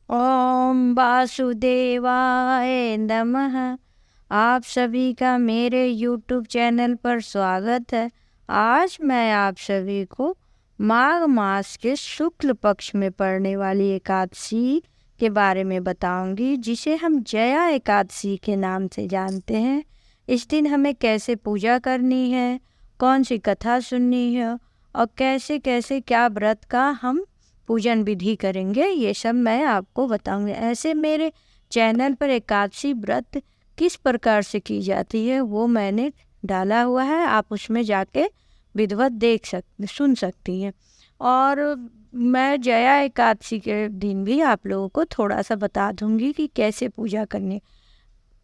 ओम वासुदेवाय नमः। आप सभी का मेरे YouTube चैनल पर स्वागत है। आज मैं आप सभी को माघ मास के शुक्ल पक्ष में पड़ने वाली एकादशी के बारे में बताऊंगी, जिसे हम जया एकादशी के नाम से जानते हैं। इस दिन हमें कैसे पूजा करनी है, कौन सी कथा सुननी है और कैसे कैसे क्या व्रत का हम पूजन विधि करेंगे, ये सब मैं आपको बताऊंगी। ऐसे मेरे चैनल पर एकादशी व्रत किस प्रकार से की जाती है वो मैंने डाला हुआ है, आप उसमें जाके विधिवत सुन सकती हैं। और मैं जया एकादशी के दिन भी आप लोगों को थोड़ा सा बता दूंगी कि कैसे पूजा करनी।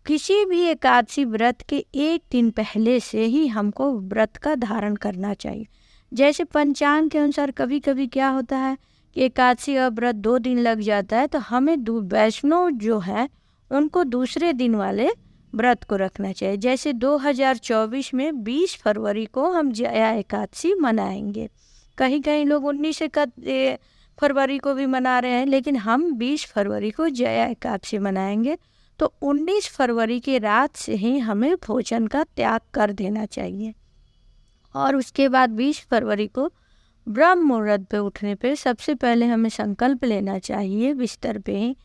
किसी भी एकादशी व्रत के एक दिन पहले से ही हमको व्रत का धारण करना चाहिए। जैसे पंचांग के अनुसार कभी कभी क्या होता है कि एकादशी और व्रत 2 दिन लग जाता है, तो हमें वैष्णव जो है उनको दूसरे दिन वाले व्रत को रखना चाहिए। जैसे 2024 में 20 फरवरी को हम जया एकादशी मनाएंगे। कहीं कहीं लोग 19 फरवरी को भी मना रहे हैं, लेकिन हम 20 फरवरी को जया एकादशी मनाएंगे। तो 19 फरवरी की रात से ही हमें भोजन का त्याग कर देना चाहिए। और उसके बाद 20 फरवरी को ब्रह्म मुहूर्त पे उठने पे सबसे पहले हमें संकल्प लेना चाहिए बिस्तर पे ही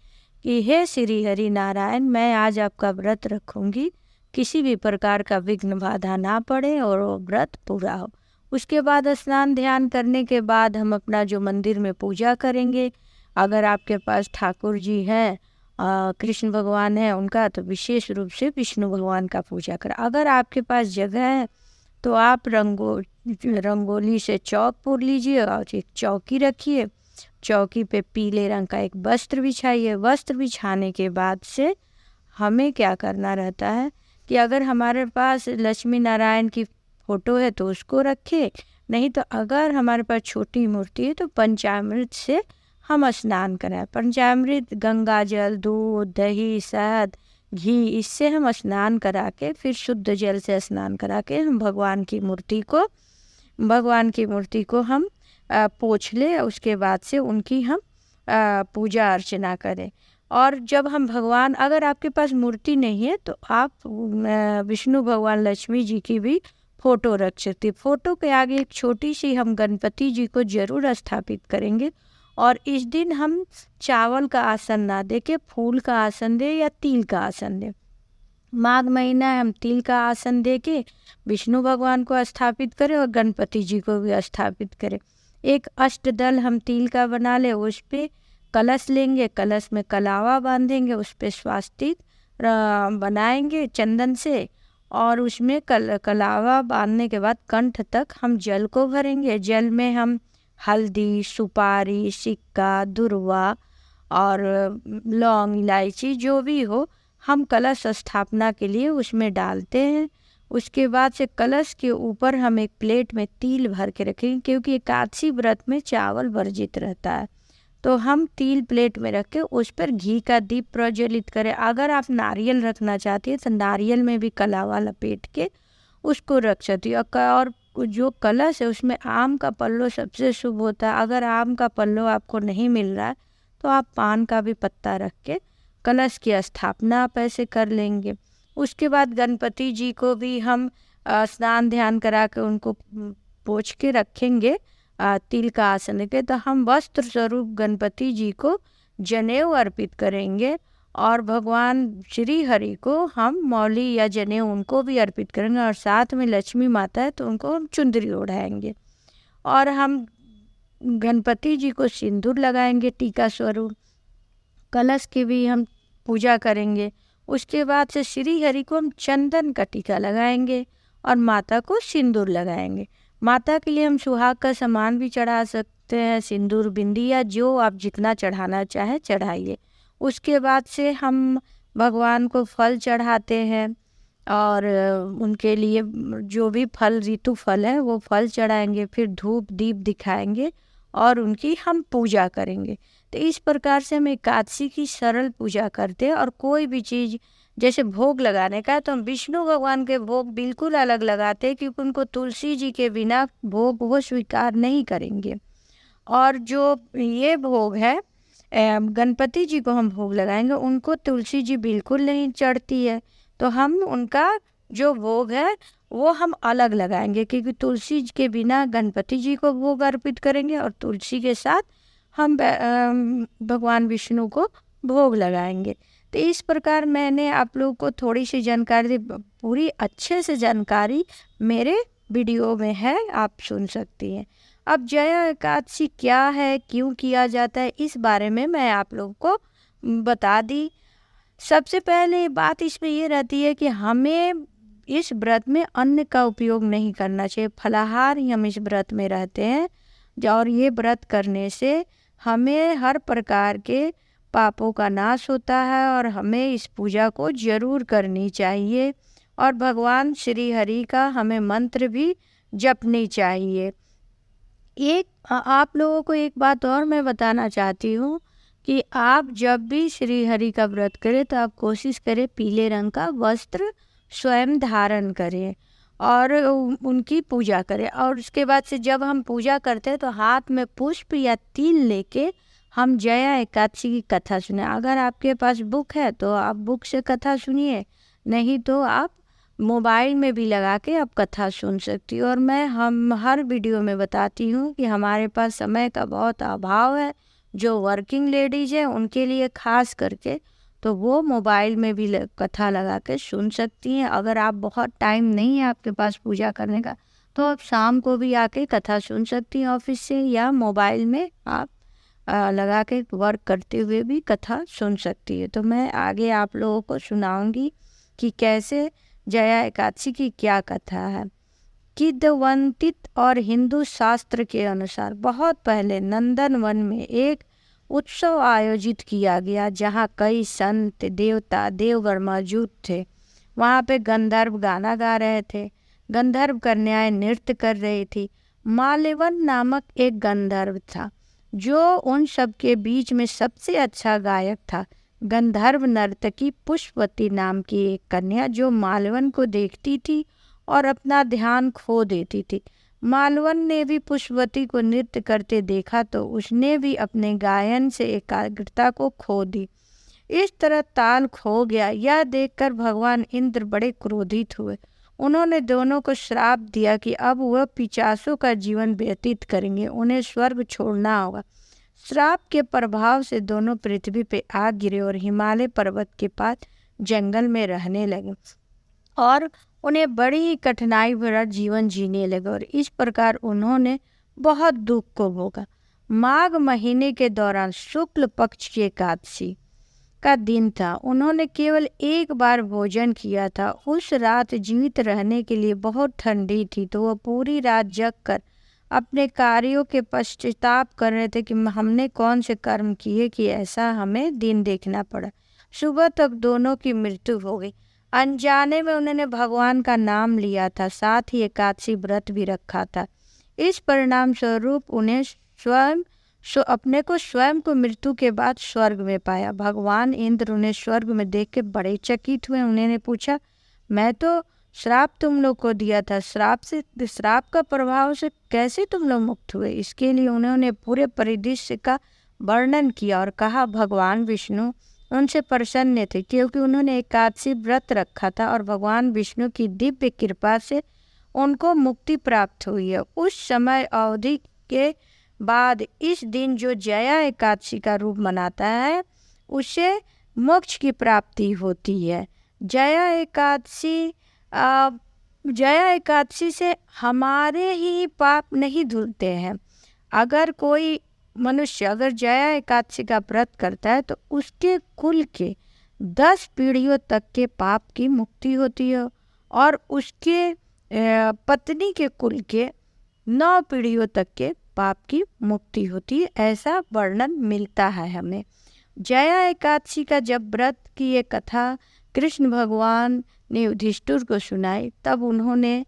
कि हे श्री हरि नारायण, मैं आज आपका व्रत रखूंगी, किसी भी प्रकार का विघ्न बाधा ना पड़े और वो व्रत पूरा हो। उसके बाद स्नान ध्यान करने के बाद हम अपना जो मंदिर में पूजा करेंगे, अगर आपके पास ठाकुर जी हैं, कृष्ण भगवान है उनका, तो विशेष रूप से विष्णु भगवान का पूजा करें। अगर आपके पास जगह है तो आप रंगोली से चौक पूर लीजिए और एक चौकी रखिए। चौकी पे पीले रंग का एक वस्त्र बिछाइए। वस्त्र बिछाने के बाद से हमें क्या करना रहता है कि अगर हमारे पास लक्ष्मी नारायण की फोटो है तो उसको रखें, नहीं तो अगर हमारे पास छोटी मूर्ति है तो पंचामृत से हम स्नान करें। पंचामृत गंगा जल, दूध, दही, शहद, घी, इससे हम स्नान करा के फिर शुद्ध जल से स्नान करा के हम भगवान की मूर्ति को हम पोंछ ले। उसके बाद से उनकी हम पूजा अर्चना करें। और जब हम भगवान, अगर आपके पास मूर्ति नहीं है तो आप विष्णु भगवान, लक्ष्मी जी की भी फोटो रख सकते। फोटो के आगे एक छोटी सी हम गणपति जी को जरूर स्थापित करेंगे। और इस दिन हम चावल का आसन ना दे के फूल का आसन दे या तिल का आसन दे। माघ महीना है, हम तिल का आसन दे के विष्णु भगवान को स्थापित करें और गणपति जी को भी स्थापित करें। एक अष्टदल हम तिल का बना ले, उस पे कलश लेंगे, कलश में कलावा बांधेंगे, उस पे स्वास्तिक बनाएंगे चंदन से। और उसमें कलावा बांधने के बाद कंठ तक हम जल को भरेंगे। जल में हम हल्दी, सुपारी, सिक्का, दुर्वा और लौंग, इलायची जो भी हो, हम कलश स्थापना के लिए उसमें डालते हैं। उसके बाद से कलश के ऊपर हम एक प्लेट में तिल भर के रखेंगे, क्योंकि एकादशी व्रत में चावल वर्जित रहता है। तो हम तिल प्लेट में रख के उस पर घी का दीप प्रज्वलित करें। अगर आप नारियल रखना चाहती है तो नारियल में भी कलावा लपेट के उसको रख सकती है। और जो कलश है उसमें आम का पल्लो सबसे शुभ होता है। अगर आम का पल्लो आपको नहीं मिल रहा है तो आप पान का भी पत्ता रख के कलश की स्थापना आप ऐसे कर लेंगे। उसके बाद गणपति जी को भी हम स्नान ध्यान करा के उनको पोंछ के रखेंगे तिल का आसन के। तो हम वस्त्र स्वरूप गणपति जी को जनेऊ अर्पित करेंगे और भगवान श्री हरि को हम मौली या जनेऊ उनको भी अर्पित करेंगे। और साथ में लक्ष्मी माता है तो उनको हम चुंदरी ओढ़ाएंगे। और हम गणपति जी को सिंदूर लगाएंगे टीका स्वरूप। कलश की भी हम पूजा करेंगे। उसके बाद से श्री हरि को हम चंदन का टीका लगाएंगे और माता को सिंदूर लगाएंगे। माता के लिए हम सुहाग का सामान भी चढ़ा सकते हैं, सिंदूर, बिंदी या जो आप जितना चढ़ाना चाहे चढ़ाइए। उसके बाद से हम भगवान को फल चढ़ाते हैं और उनके लिए जो भी फल, ऋतु फल है, वो फल चढ़ाएंगे। फिर धूप दीप दिखाएंगे और उनकी हम पूजा करेंगे। तो इस प्रकार से हम एकादशी की सरल पूजा करते हैं। और कोई भी चीज़ जैसे भोग लगाने का है तो हम विष्णु भगवान के भोग बिल्कुल अलग लगाते हैं, क्योंकि उनको तुलसी जी के बिना भोग वो स्वीकार नहीं करेंगे। और जो ये भोग है गणपति जी को हम भोग लगाएंगे, उनको तुलसी जी बिल्कुल नहीं चढ़ती है, तो हम उनका जो भोग है वो हम अलग लगाएंगे, क्योंकि तुलसी के बिना गणपति जी को भोग अर्पित करेंगे और तुलसी के साथ हम भगवान विष्णु को भोग लगाएंगे। तो इस प्रकार मैंने आप लोगों को थोड़ी सी जानकारी दी, पूरी अच्छे से जानकारी मेरे वीडियो में है, आप सुन सकती हैं। अब जया एकादशी क्या है, क्यों किया जाता है, इस बारे में मैं आप लोगों को बता दी। सबसे पहले बात इसमें ये रहती है कि हमें इस व्रत में अन्न का उपयोग नहीं करना चाहिए, फलाहार ही हम इस व्रत में रहते हैं, और ये व्रत करने से हमें हर प्रकार के पापों का नाश होता है और हमें इस पूजा को जरूर करनी चाहिए, और भगवान श्री हरि का हमें मंत्र भी जपनी चाहिए। एक आप लोगों को एक बात और मैं बताना चाहती हूँ कि आप जब भी श्री हरि का व्रत करें तो आप कोशिश करें पीले रंग का वस्त्र स्वयं धारण करें और उनकी पूजा करें। और उसके बाद से जब हम पूजा करते हैं तो हाथ में पुष्प या तिल लेके हम जया एकादशी की कथा सुने। अगर आपके पास बुक है तो आप बुक से कथा सुनिए, नहीं तो आप मोबाइल में भी लगा के आप कथा सुन सकती हो। और हम हर वीडियो में बताती हूँ कि हमारे पास समय का बहुत अभाव है, जो वर्किंग लेडीज़ है उनके लिए खास करके, तो वो मोबाइल में भी कथा लगा के सुन सकती हैं। अगर आप बहुत टाइम नहीं है आपके पास पूजा करने का तो आप शाम को भी आके कथा सुन सकती हैं ऑफिस से, या मोबाइल में आप लगा के वर्क करते हुए भी कथा सुन सकती है। तो मैं आगे आप लोगों को सुनाऊंगी कि कैसे जया एकादशी की क्या कथा है। किदवंतित और हिंदू शास्त्र के अनुसार बहुत पहले नंदन वन में एक उत्सव आयोजित किया गया, जहाँ कई संत देवता देवगण मौजूद थे। वहाँ पे गंधर्व गाना गा रहे थे, गंधर्व कन्याएं नृत्य कर रही थी। माल्यवन नामक एक गंधर्व था जो उन सब के बीच में सबसे अच्छा गायक था। गंधर्व नर्तकी पुष्पवती नाम की एक कन्या जो माल्यवन को देखती थी और अपना ध्यान खो देती थी। माल्यवन ने भी पुष्पवती को नृत्य करते देखा तो उसने भी अपने गायन से एकाग्रता को खो दी। इस तरह ताल खो गया। यह देखकर भगवान इंद्र बड़े क्रोधित हुए। उन्होंने दोनों को श्राप दिया कि अब वह पिशाचों का जीवन व्यतीत करेंगे, उन्हें स्वर्ग छोड़ना होगा। श्राप के प्रभाव से दोनों पृथ्वी पे आ गिरे और हिमालय पर्वत के पास जंगल में रहने लगे और उन्हें बड़ी ही कठिनाई भरा जीवन जीने लगे, और इस प्रकार उन्होंने बहुत दुख को भोगा। माघ महीने के दौरान शुक्ल पक्ष की एकादशी का दिन था। उन्होंने केवल एक बार भोजन किया था। उस रात जीवित रहने के लिए बहुत ठंडी थी, तो वह पूरी रात जगकर अपने कार्यों के पश्चाताप कर रहे थे कि हमने कौन से कर्म किए कि ऐसा हमें दिन देखना पड़ा। सुबह तक दोनों की मृत्यु हो गई। अनजाने में उन्होंने भगवान का नाम लिया था, साथ ही एकादशी व्रत भी रखा था। इस परिणाम स्वरूप उन्हें अपने को स्वयं को मृत्यु के बाद स्वर्ग में पाया। भगवान इंद्र उन्हें स्वर्ग में देख के बड़े चकित हुए। उन्होंने पूछा, मैं तो श्राप तुम लोग को दिया था, श्राप का प्रभाव से कैसे तुम लोग मुक्त हुए? इसके लिए उन्होंने पूरे परिदृश्य का वर्णन किया और कहा भगवान विष्णु उनसे प्रसन्न थे क्योंकि उन्होंने एकादशी व्रत रखा था और भगवान विष्णु की दिव्य कृपा से उनको मुक्ति प्राप्त हुई है। उस समय अवधि के बाद इस दिन जो जया एकादशी का रूप मनाता है उसे मोक्ष की प्राप्ति होती है। जया एकादशी से हमारे ही पाप नहीं धुलते हैं। अगर कोई मनुष्य अगर जया एकादशी का व्रत करता है तो उसके कुल के 10 पीढ़ियों तक के पाप की मुक्ति होती है और उसके पत्नी के कुल के 9 पीढ़ियों तक के पाप की मुक्ति होती है। ऐसा वर्णन मिलता है हमें। जया एकादशी का जब व्रत की ये कथा कृष्ण भगवान ने युधिष्ठिर को सुनाई तब उन्हीं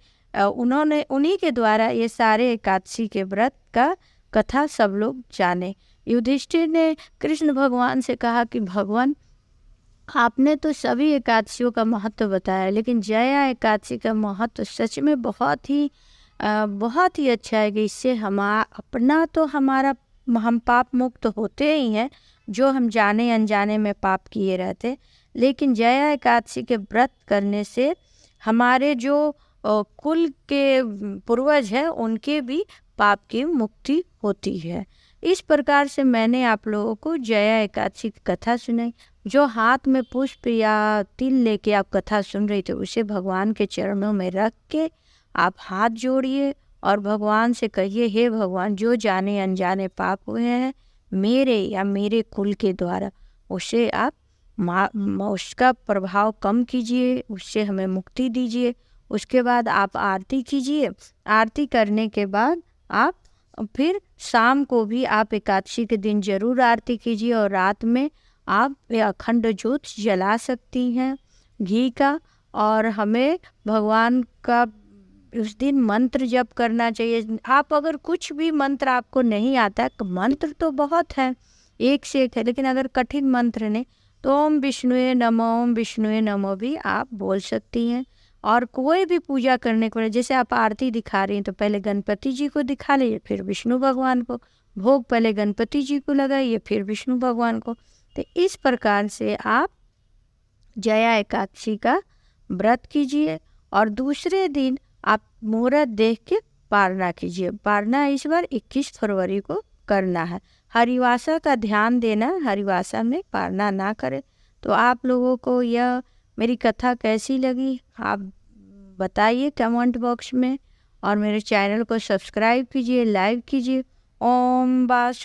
के द्वारा ये सारे एकादशी के व्रत का कथा सब लोग जाने। युधिष्ठिर ने कृष्ण भगवान से कहा कि भगवान आपने तो सभी एकादशियों का महत्व बताया, लेकिन जया एकादशी का महत्व सच में बहुत ही अच्छा है कि इससे हम पाप मुक्त होते ही हैं, जो हम जाने अनजाने में पाप किए रहते। लेकिन जया एकादशी के व्रत करने से हमारे जो कुल के पूर्वज हैं उनके भी पाप की मुक्ति होती है। इस प्रकार से मैंने आप लोगों को जया एकादशी की कथा सुनाई। जो हाथ में पुष्प या तिल लेके आप कथा सुन रहे थे उसे भगवान के चरणों में रख के आप हाथ जोड़िए और भगवान से कहिए, हे भगवान, जो जाने अनजाने पाप हुए हैं मेरे या मेरे कुल के द्वारा, उसे आप उसका प्रभाव कम कीजिए, उससे हमें मुक्ति दीजिए। उसके बाद आप आरती कीजिए। आरती करने के बाद आप फिर शाम को भी आप एकादशी के दिन ज़रूर आरती कीजिए और रात में आप अखंड ज्योत जला सकती हैं घी का। और हमें भगवान का उस दिन मंत्र जप करना चाहिए। आप अगर कुछ भी मंत्र आपको नहीं आता, मंत्र तो बहुत है, एक से एक है, लेकिन अगर कठिन मंत्र नहीं तो ओम विष्णुए नमो भी आप बोल सकती हैं। और कोई भी पूजा करने को, जैसे आप आरती दिखा रही हैं तो पहले गणपति जी को दिखा लीजिए, फिर विष्णु भगवान को। भोग पहले गणपति जी को लगाइए, फिर विष्णु भगवान को। तो इस प्रकार से आप जया एकादशी का व्रत कीजिए और दूसरे दिन आप मुहूर्त देख के पारना कीजिए। पारना इस बार 21 फरवरी को करना है। हरिवासा का ध्यान देना, हरिवासा में पारना ना करें। तो आप लोगों को यह मेरी कथा कैसी लगी आप बताइए कमेंट बॉक्स में, और मेरे चैनल को सब्सक्राइब कीजिए, लाइक कीजिए। ओम वासु